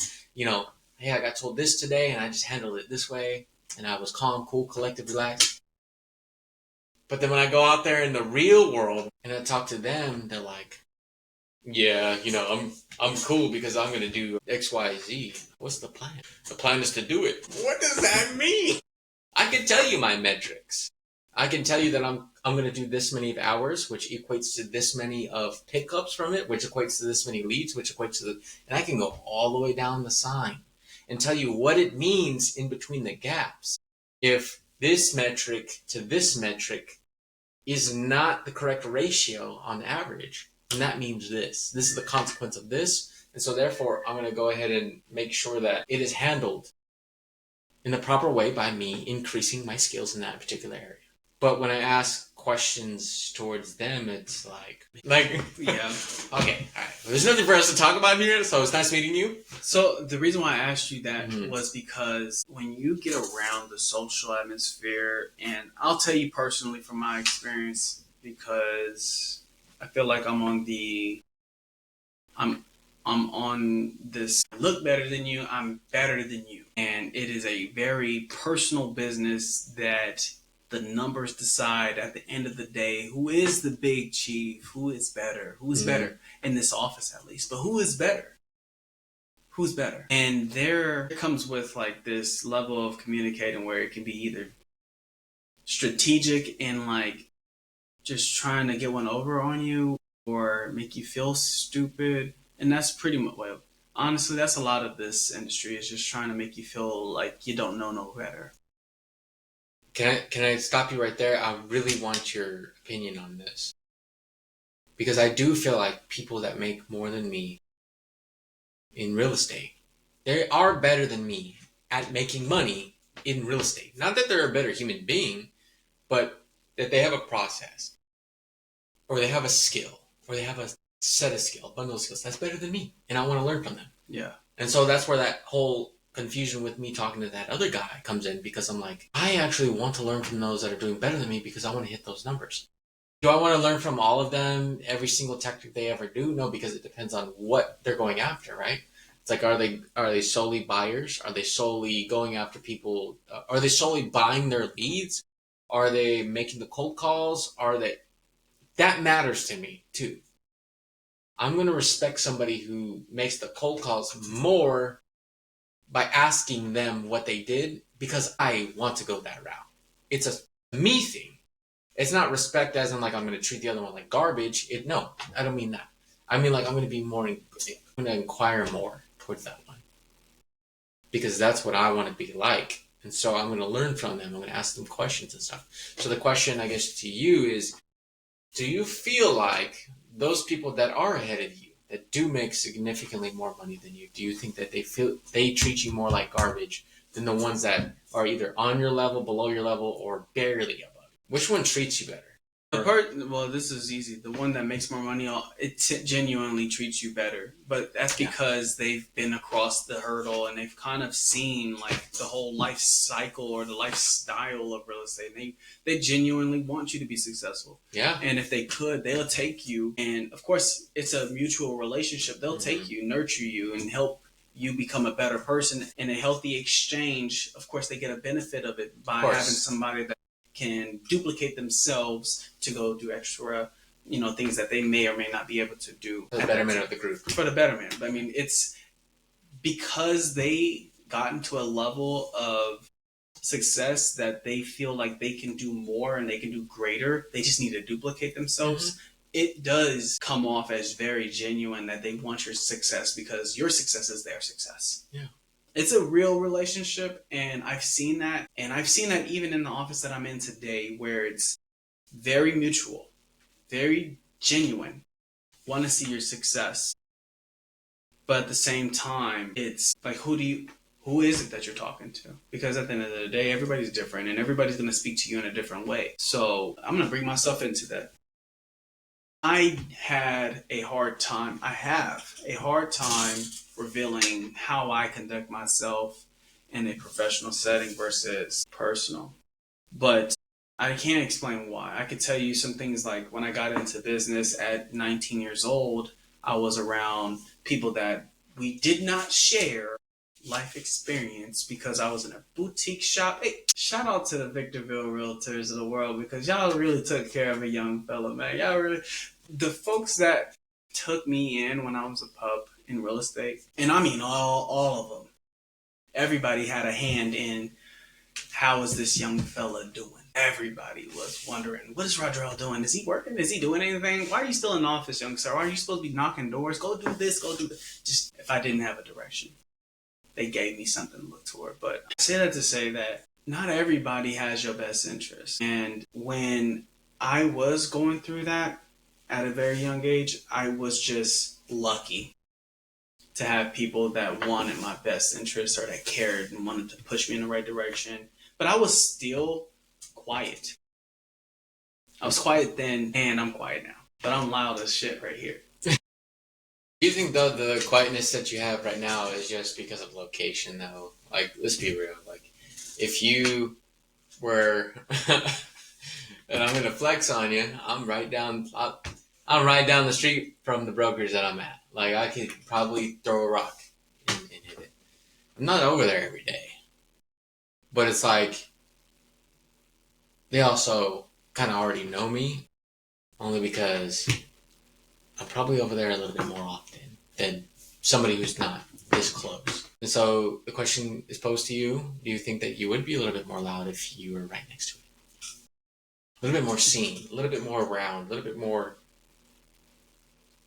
hey, I got told this today and I just handled it this way. And I was calm, cool, collected, relaxed. But then when I go out there in the real world and I talk to them, they're like, yeah, I'm cool because I'm going to do X, Y, Z. What's the plan? The plan is to do it. What does that mean? I can tell you my metrics. I can tell you that I'm going to do this many hours, which equates to this many of pickups from it, which equates to this many leads, which equates to and I can go all the way down the sign and tell you what it means in between the gaps. If this metric to this metric is not the correct ratio on average, and that means this. This is the consequence of this. And so therefore, I'm going to go ahead and make sure that it is handled in the proper way by me increasing my skills in that particular area. But when I ask questions towards them, it's like yeah. Okay, all right. There's nothing for us to talk about here, so it's nice meeting you. So the reason why I asked you that was because when you get around the social atmosphere, and I'll tell you personally from my experience, because I feel like I'm on this look better than you, I'm better than you. And it is a very personal business that the numbers decide at the end of the day who is the big chief, who is better, better in this office at least, but who is better? Who's better? And there comes with like this level of communicating where it can be either strategic and like just trying to get one over on you or make you feel stupid. And that's pretty much, well, honestly, that's a lot of this industry is just trying to make you feel like you don't know no better. Can I stop you right there? I really want your opinion on this. Because I do feel like people that make more than me in real estate, they are better than me at making money in real estate. Not that they're a better human being, but that they have a process, or they have a skill, or they have a set of skill, bundle of skills. That's better than me, and I want to learn from them. Yeah. And so that's where that whole confusion with me talking to that other guy comes in, because I'm like, I actually want to learn from those that are doing better than me because I want to hit those numbers. Do I want to learn from all of them, every single tactic they ever do? No, because it depends on what they're going after, right? It's like, are they solely buyers? Are they solely going after people? Are they solely buying their leads? Are they making the cold calls? That matters to me too. I'm going to respect somebody who makes the cold calls more by asking them what they did, because I want to go that route. It's a me thing. It's not respect as in like I'm going to treat the other one like garbage. No, I don't mean that. I mean like I'm going to inquire more towards that one, because that's what I want to be like. And so I'm going to learn from them. I'm going to ask them questions and stuff. So the question, I guess, to you is, do you feel like those people that are ahead of you, that do make significantly more money than you, do you think that they treat you more like garbage than the ones that are either on your level, below your level, or barely above? Which one treats you better? Well, this is easy. The one that makes more money, genuinely treats you better. But that's because they've been across the hurdle and they've kind of seen like the whole life cycle or the lifestyle of real estate. They genuinely want you to be successful. Yeah. And if they could, they'll take you. And of course, it's a mutual relationship. They'll take you, nurture you, and help you become a better person. In a healthy exchange, of course, they get a benefit of it by having somebody that can duplicate themselves to go do extra, things that they may or may not be able to do. For the betterment of the group. For the betterment. I mean, it's because they got into a level of success that they feel like they can do more and they can do greater. They just need to duplicate themselves. Mm-hmm. It does come off as very genuine that they want your success because your success is their success. Yeah. It's a real relationship, and I've seen that. And I've seen that even in the office that I'm in today, where it's very mutual, very genuine, want to see your success. But at the same time, it's like, who is it that you're talking to? Because at the end of the day, everybody's different, and everybody's going to speak to you in a different way. So I'm going to bring myself into that. I have a hard time revealing how I conduct myself in a professional setting versus personal. But I can't explain why. I could tell you some things like when I got into business at 19 years old, I was around people that we did not share life experience because I was in a boutique shop. Hey, shout out to the Victorville Realtors of the world, because y'all really took care of a young fella, man. The folks that took me in when I was a pup in real estate, and I mean all of them, everybody had a hand in how is this young fella doing. Everybody was wondering, what is Rodrell doing? Is he working? Is he doing anything? Why are you still in the office, young sir? Why are you supposed to be knocking doors? Go do this, go do that. Just if I didn't have a direction, they gave me something to look toward. But I say that to say that not everybody has your best interest. And when I was going through that at a very young age, I was just lucky to have people that wanted my best interest or that cared and wanted to push me in the right direction. But I was still quiet. I was quiet then, and I'm quiet now. But I'm loud as shit right here. Do you think, though, the quietness that you have right now is just because of location, though? Like, let's be real. Like, if you were... and I'm going to flex on you, I'm right down the street from the brokers that I'm at. Like, I could probably throw a rock and hit it. I'm not over there every day. But it's like, they also kind of already know me, only because I'm probably over there a little bit more often than somebody who's not this close. And so the question is posed to you, do you think that you would be a little bit more loud if you were right next to it? A little bit more seen, a little bit more around, a little bit more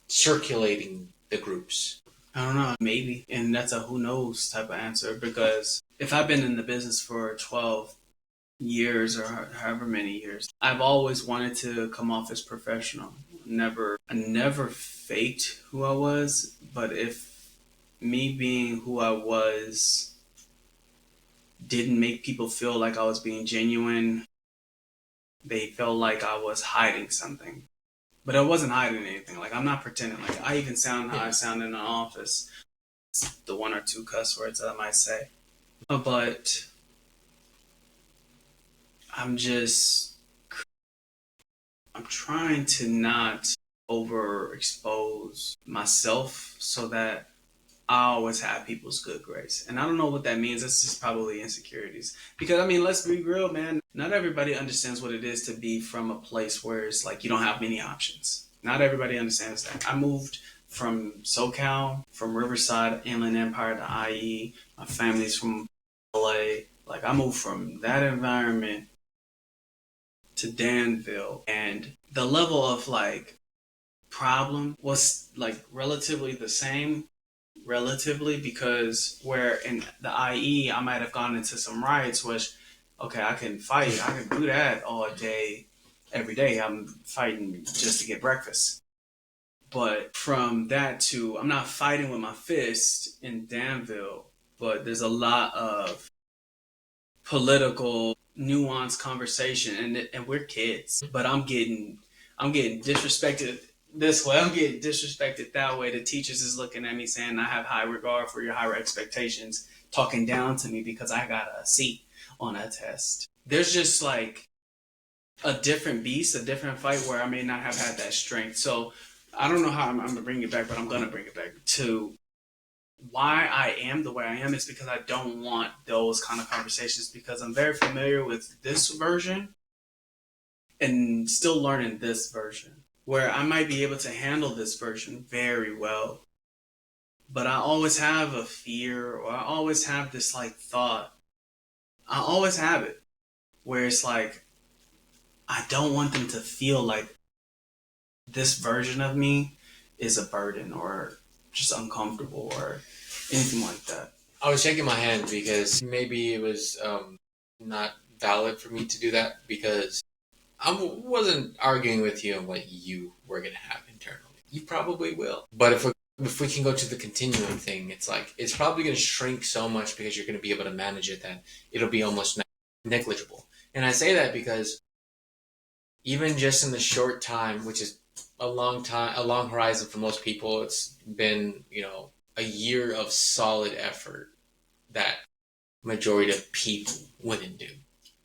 circulating the groups? I don't know, maybe. And that's a who knows type of answer, because if I've been in the business for 12, years or however many years, I've always wanted to come off as professional. I never faked who I was, but if me being who I was didn't make people feel like I was being genuine, they felt like I was hiding something. But I wasn't hiding anything. Like, I'm not pretending. Like, I even sound how I sound in the office. The one or two cuss words that I might say. But I'm just, I'm trying to not overexpose myself so that I always have people's good grace. And I don't know what that means. That's just probably insecurities. Because, I mean, let's be real, man. Not everybody understands what it is to be from a place where it's like you don't have many options. Not everybody understands that. I moved from SoCal, from Riverside, Inland Empire to IE. My family's from LA. Like, I moved from that environment to Danville. And the level of, like, problem was, like, relatively the same. Relatively, because where in the IE I might have gone into some riots, which, okay, I can fight, I can do that all day, every day. I'm fighting just to get breakfast. But from that to, I'm not fighting with my fist in Danville, but there's a lot of political nuanced conversation, and we're kids, but I'm getting disrespected this way, I'm getting disrespected that way. The teachers is looking at me saying I have high regard for your higher expectations, talking down to me because I got a C on a test. There's just like a different beast, a different fight where I may not have had that strength. So I don't know how I'm gonna bring it back, but I'm gonna bring it back to why I am the way I am is because I don't want those kind of conversations, because I'm very familiar with this version and still learning this version, where I might be able to handle this version very well. But I always have a fear, or I always have this like thought. I always have it where it's like, I don't want them to feel like this version of me is a burden or just uncomfortable or anything like that. I was shaking my hand because maybe it was not valid for me to do that, because I wasn't arguing with you on what you were going to have internally. You probably will. But if we can go to the continuing thing, it's like, it's probably going to shrink so much because you're going to be able to manage it that it'll be almost negligible. And I say that because even just in the short time, which is a long time, a long horizon for most people, it's been, a year of solid effort that majority of people wouldn't do.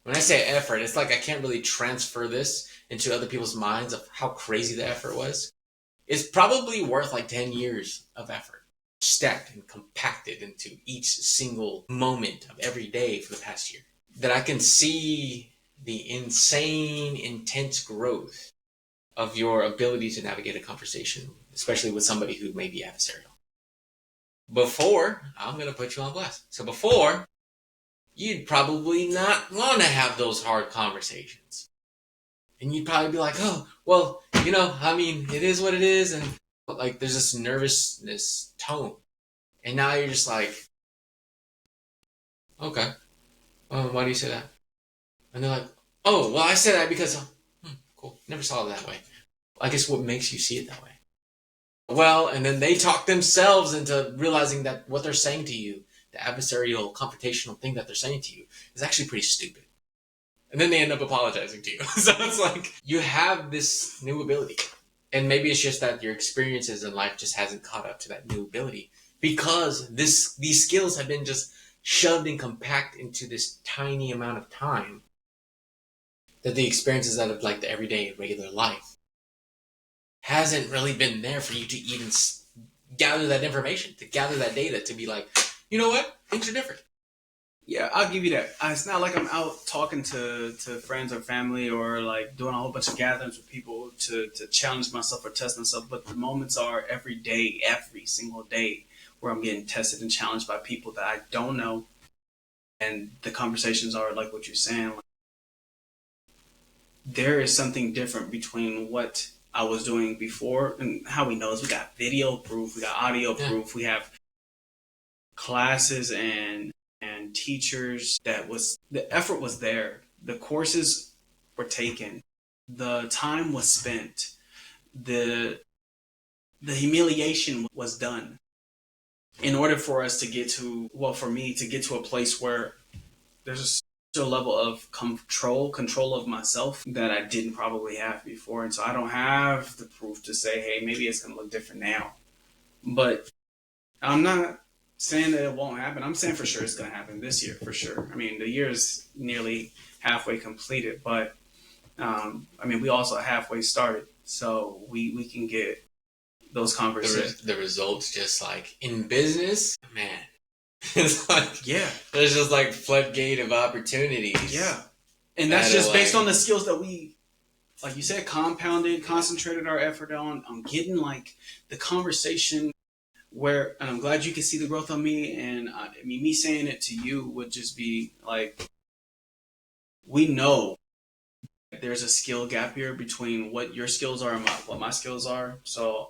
When I say effort, it's like I can't really transfer this into other people's minds of how crazy the effort was. It's probably worth like 10 years of effort, stacked and compacted into each single moment of every day for the past year. That I can see the insane, intense growth of your ability to navigate a conversation, especially with somebody who may be adversarial. Before, I'm going to put you on blast. So before, you'd probably not want to have those hard conversations. And you'd probably be like, oh, well, it is what it is. And like, there's this nervousness tone. And now you're just like, okay, why do you say that? And they're like, oh, well, I say that because, cool, never saw it that way. I guess what makes you see it that way? Well, and then they talk themselves into realizing that what they're saying to you, the adversarial, confrontational thing that they're saying to you, is actually pretty stupid. And then they end up apologizing to you. So it's like, you have this new ability. And maybe it's just that your experiences in life just hasn't caught up to that new ability. Because these skills have been just shoved and compact into this tiny amount of time, that the experiences out of like the everyday, regular life hasn't really been there for you to even gather that information, to gather that data, to be like, you know what? Things are different. Yeah, I'll give you that. It's not like I'm out talking to friends or family or like doing a whole bunch of gatherings with people to challenge myself or test myself. But the moments are every day, every single day, where I'm getting tested and challenged by people that I don't know. And the conversations are like what you're saying. Like, there is something different between what I was doing before, and how we know is we got video proof, we got audio proof, we have classes and teachers that was, the effort was there. The courses were taken. The time was spent. The humiliation was done in order for us to get to, well, for me to get to a place where there's a level of control of myself that I didn't probably have before. And so I don't have the proof to say, hey, maybe it's going to look different now. But I'm not saying that it won't happen. I'm saying for sure it's going to happen this year, for sure. I mean, the year is nearly halfway completed, but I mean, we also halfway started. So we can get those conversations. The results, just like in business, man. It's like, yeah, there's just like floodgate of opportunities. Yeah. And that's just based on the skills that we, like you said, concentrated our effort on getting like the conversation where, and I'm glad you can see the growth on me. And I mean, me saying it to you would just be like, we know there's a skill gap here between what your skills are and what my skills are. So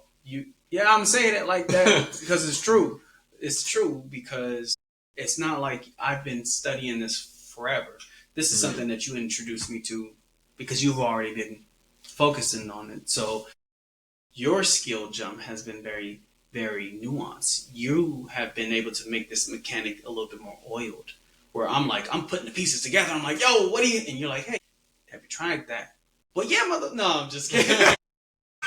I'm saying it like that because it's true. It's true because it's not like I've been studying this forever. This is something that you introduced me to because you've already been focusing on it. So your skill jump has been very, very nuanced. You have been able to make this mechanic a little bit more oiled. Where I'm like, I'm putting the pieces together. I'm like, yo, what do you? And you're like, hey, have you tried that? Well, yeah, no, I'm just kidding.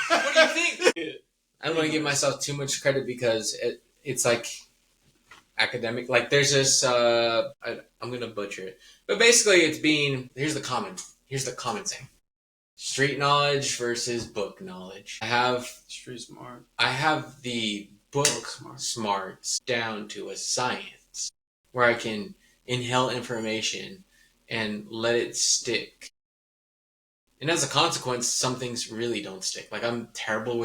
What do you think? I don't want to give myself too much credit because it's like academic. Like there's this, I'm going to butcher it. But basically here's the common thing. Street knowledge versus book knowledge. I have street smart. I have the book smarts down to a science where I can inhale information and let it stick. And as a consequence, some things really don't stick. Like I'm terrible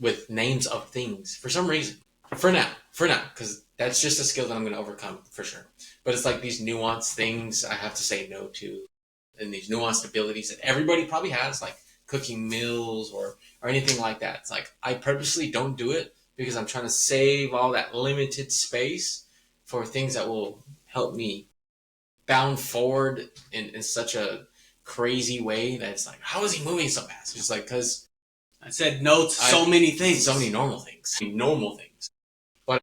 with names of things for some reason. For now, because that's just a skill that I'm going to overcome for sure. But it's like these nuanced things I have to say no to, and these nuanced abilities that everybody probably has, like cooking meals or anything like that. It's like I purposely don't do it because I'm trying to save all that limited space for things that will help me bound forward in such a crazy way that it's like, how is he moving so fast? It's like, because I said no to so many things. So many normal things. But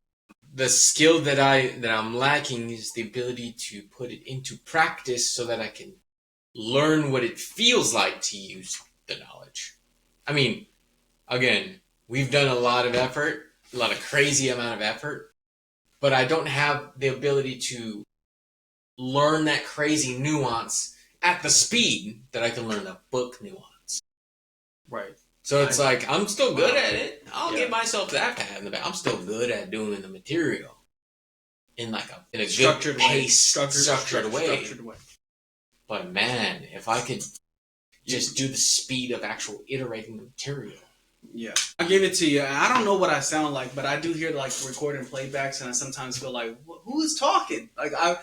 the skill that I'm lacking is the ability to put it into practice so that I can learn what it feels like to use the knowledge. I mean, again, we've done a lot of effort, a lot of crazy amount of effort, but I don't have the ability to learn that crazy nuance at the speed that I can learn the book nuance. Right. So it's like, I'm still good at it. I'll give myself that pat in the back. I'm still good at doing the material in like a good structured pace, structured way. But man, if I could just do the speed of actual iterating the material. Yeah. I give it to you. I don't know what I sound like, but I do hear like recording playbacks, and I sometimes feel like, who is talking? Like I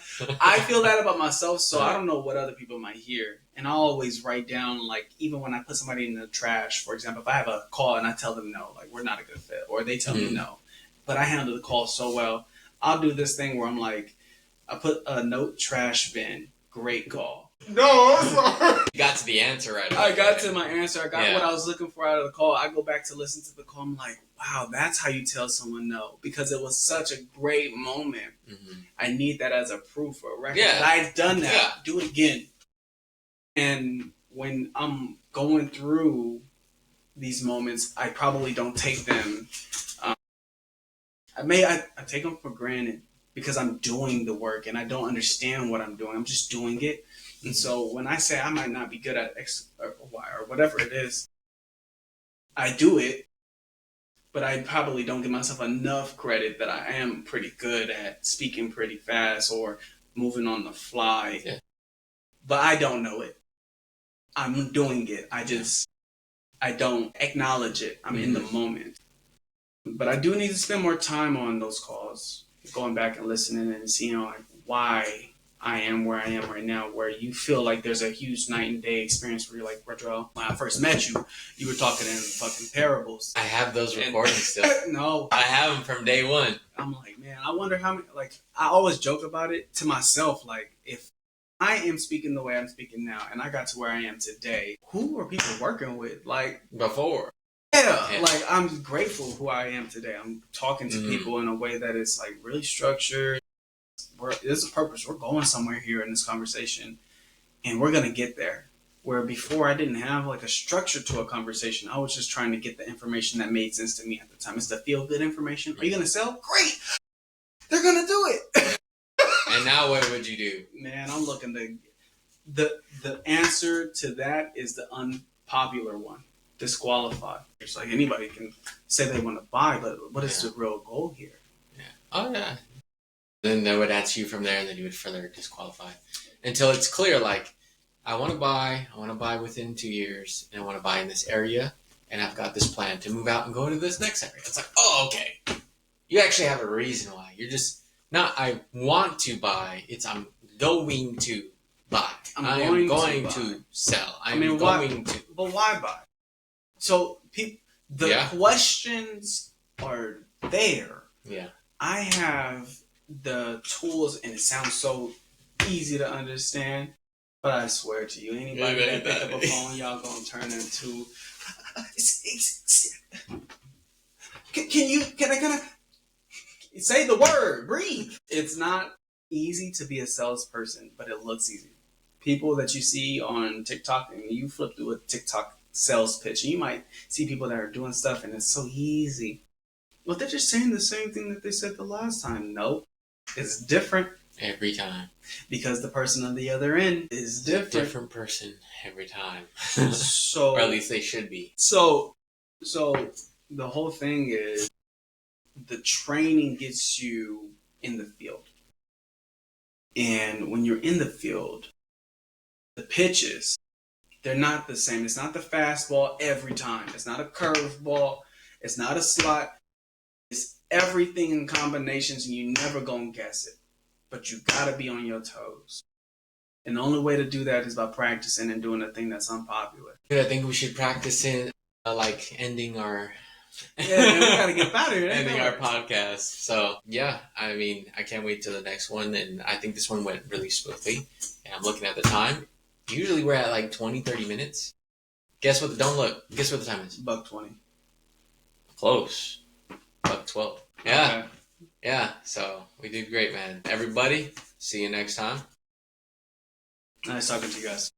feel that about myself, so I don't know what other people might hear. And I always write down, like, even when I put somebody in the trash, for example, if I have a call and I tell them no, like, we're not a good fit, or they tell me no, but I handle the call so well, I'll do this thing where I'm like, I put a note, trash bin, great call. No, I'm sorry. You got to the answer right away. I got to my answer. I got what I was looking for out of the call. I go back to listen to the call. I'm like, wow, that's how you tell someone no. Because it was such a great moment. Mm-hmm. I need that as a proof or a record. Yeah. I've done that. Yeah. Do it again. And when I'm going through these moments, I probably don't take them. I take them for granted because I'm doing the work and I don't understand what I'm doing. I'm just doing it. And so when I say I might not be good at X or Y or whatever it is, I do it, but I probably don't give myself enough credit that I am pretty good at speaking pretty fast or moving on the fly. Yeah. But I don't know it. I'm doing it. I don't acknowledge it. I'm in the moment. But I do need to spend more time on those calls, going back and listening and seeing like why I am where I am right now, where you feel like there's a huge night and day experience where you're like, Redrell, when I first met you, you were talking in fucking parables. I have those recordings still. No. I have them from day one. I'm like, man, I wonder how many, like, I always joke about it to myself, like, if I am speaking the way I'm speaking now, and I got to where I am today, who are people working with? Like, Before. yeah, like, I'm grateful who I am today. I'm talking to people in a way that is, like, really structured. There's a purpose. We're going somewhere here in this conversation, and we're going to get there. Where before I didn't have, like, a structure to a conversation. I was just trying to get the information that made sense to me at the time. It's the feel-good information. Are you going to sell? Great! They're going to do it! And now what would you do? Man, I'm looking to... The answer to that is the unpopular one. Disqualify. It's like anybody can say they want to buy, but what is the real goal here? Yeah. Oh, yeah. Then they would ask you from there, and then you would further disqualify. Until it's clear, like, I want to buy within 2 years, and I want to buy in this area, and I've got this plan to move out and go to this next area. It's like, oh, okay. You actually have a reason why. You're just not, I want to buy, it's I'm going to buy. I'm going to sell. I'm going to. But why buy? So the questions are there. Yeah. I have the tools, and it sounds so easy to understand, but I swear to you, anybody that pick up a phone, y'all gonna turn into. Can I say the word? Breathe. It's not easy to be a salesperson, but it looks easy. People that you see on TikTok, and you flip through a TikTok sales pitch, and you might see people that are doing stuff, and it's so easy. Well, they're just saying the same thing that they said the last time. Nope. It's different. Every time. Because the person on the other end is different. Different person every time. So, or at least they should be. So the whole thing is the training gets you in the field. And when you're in the field, the pitches, they're not the same. It's not the fastball every time. It's not a curveball. It's not a slot. It's everything in combinations, and you never gonna guess it. But you gotta be on your toes. And the only way to do that is by practicing and doing a thing that's unpopular. I think we should practice in, like, ending our... Yeah, man, we gotta get better. Ending our podcast. So, yeah, I mean, I can't wait till the next one, and I think this one went really smoothly. And I'm looking at the time. Usually we're at like 20, 30 minutes. Guess what the time is? $1:20. Close. $1:12. Yeah. Okay. Yeah, so we did great, man. Everybody, see you next time. Nice talking to you guys.